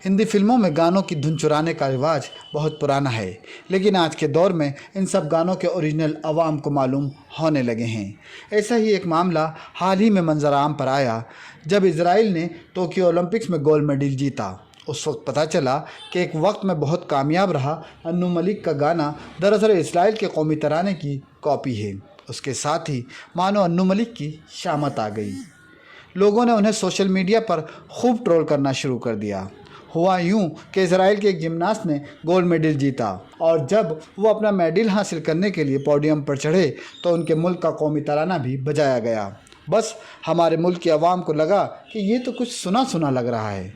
हिंदी फिल्मों में गानों की धुन चुराने का रिवाज बहुत पुराना है, लेकिन आज के दौर में इन सब गानों के ओरिजिनल आवाम को मालूम होने लगे हैं। ऐसा ही एक मामला हाल ही में मंजर-आम पर आया जब इजराइल ने टोक्यो ओलंपिक्स में गोल्ड मेडल जीता। उस वक्त पता चला कि एक वक्त में बहुत कामयाब रहा अन्नू मलिक का गाना दरअसल इजराइल के कौमी तराने की कॉपी है। उसके साथ ही मानो अन्नू मलिक की शामत आ गई। लोगों ने उन्हें सोशल मीडिया पर खूब ट्रोल करना शुरू कर दिया। हुआ यूं कि इजराइल के एक जिमनास्ट ने गोल्ड मेडल जीता और जब वो अपना मेडल हासिल करने के लिए पोडियम पर चढ़े तो उनके मुल्क का कौमी तराना भी बजाया गया। बस हमारे मुल्क की आवाम को लगा कि ये तो कुछ सुना सुना लग रहा है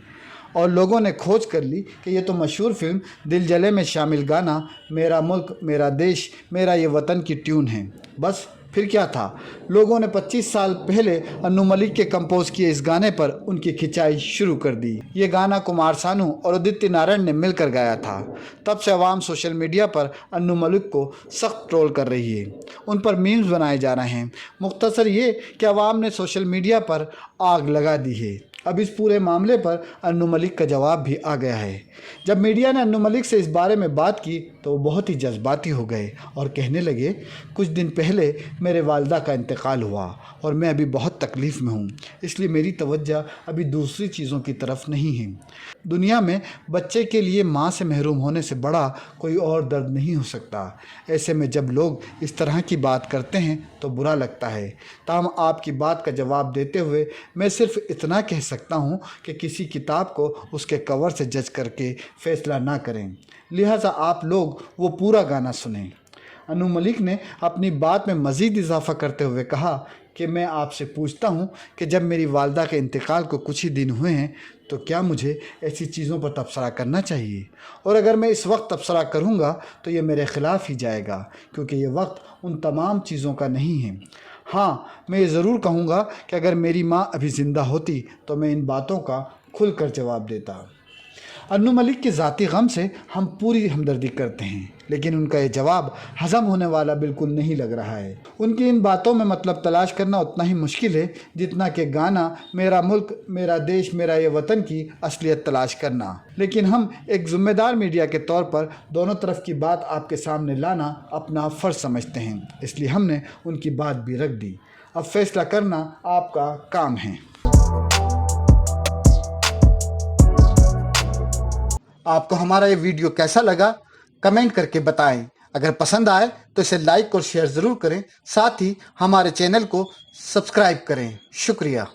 और लोगों ने खोज कर ली कि ये तो मशहूर फिल्म दिल जले में शामिल गाना मेरा मुल्क मेरा देश मेरा ये वतन की ट्यून है। बस फिर क्या था, लोगों ने 25 साल पहले अन्नू मलिक के कंपोज किए इस गाने पर उनकी खिंचाई शुरू कर दी। ये गाना कुमार सानू और उदित नारायण ने मिलकर गाया था। तब से आवाम सोशल मीडिया पर अन्नू मलिक को सख्त ट्रोल कर रही है। उन पर मीम्स बनाए जा रहे हैं। मुख्तसर ये कि आवाम ने सोशल मीडिया पर आग लगा दी है। अब इस पूरे मामले पर अन्नू मलिक का जवाब भी आ गया है। जब मीडिया ने अन्नू मलिक से इस बारे में बात की तो वो बहुत ही जज्बाती हो गए और कहने लगे, कुछ दिन पहले मेरे वालिदा का इंतकाल हुआ और मैं अभी बहुत तकलीफ़ में हूँ, इसलिए मेरी तवज्जो अभी दूसरी चीज़ों की तरफ नहीं है। दुनिया में बच्चे के लिए माँ से महरूम होने से बड़ा कोई और दर्द नहीं हो सकता। ऐसे में जब लोग इस तरह की बात करते हैं तो बुरा लगता है। ताहम आपकी बात का जवाब देते हुए मैं सिर्फ इतना कह सकता हूँ कि किसी किताब को उसके कवर से जज करके फ़ैसला ना करें, लिहाजा आप लोग वो पूरा गाना सुनें। अन्नू मलिक ने अपनी बात में मज़ीद इजाफ़ा करते हुए कहा कि मैं आपसे पूछता हूँ कि जब मेरी वालिदा के इंतकाल को कुछ ही दिन हुए हैं तो क्या मुझे ऐसी चीज़ों पर तबसरा करना चाहिए, और अगर मैं इस वक्त तबसरा करूँगा तो ये मेरे ख़िलाफ़ ही जाएगा, क्योंकि ये वक्त उन तमाम चीज़ों का नहीं है। हाँ, मैं ये ज़रूर कहूँगा कि अगर मेरी माँ अभी ज़िंदा होती तो मैं इन बातों का खुलकर जवाब देता। अन्नू मलिक के ज़ाती गम से हम पूरी हमदर्दी करते हैं, लेकिन उनका ये जवाब हज़म होने वाला बिल्कुल नहीं लग रहा है। उनकी इन बातों में मतलब तलाश करना उतना ही मुश्किल है जितना कि गाना मेरा मुल्क मेरा देश मेरा ये वतन की असलियत तलाश करना। लेकिन हम एक ज़िम्मेदार मीडिया के तौर पर दोनों तरफ की बात आपके सामने लाना अपना फ़र्ज़ समझते हैं, इसलिए हमने उनकी बात भी रख दी। अब फैसला करना आपका काम है। आपको हमारा ये वीडियो कैसा लगा कमेंट करके बताएं। अगर पसंद आए तो इसे लाइक और शेयर ज़रूर करें, साथ ही हमारे चैनल को सब्सक्राइब करें। शुक्रिया।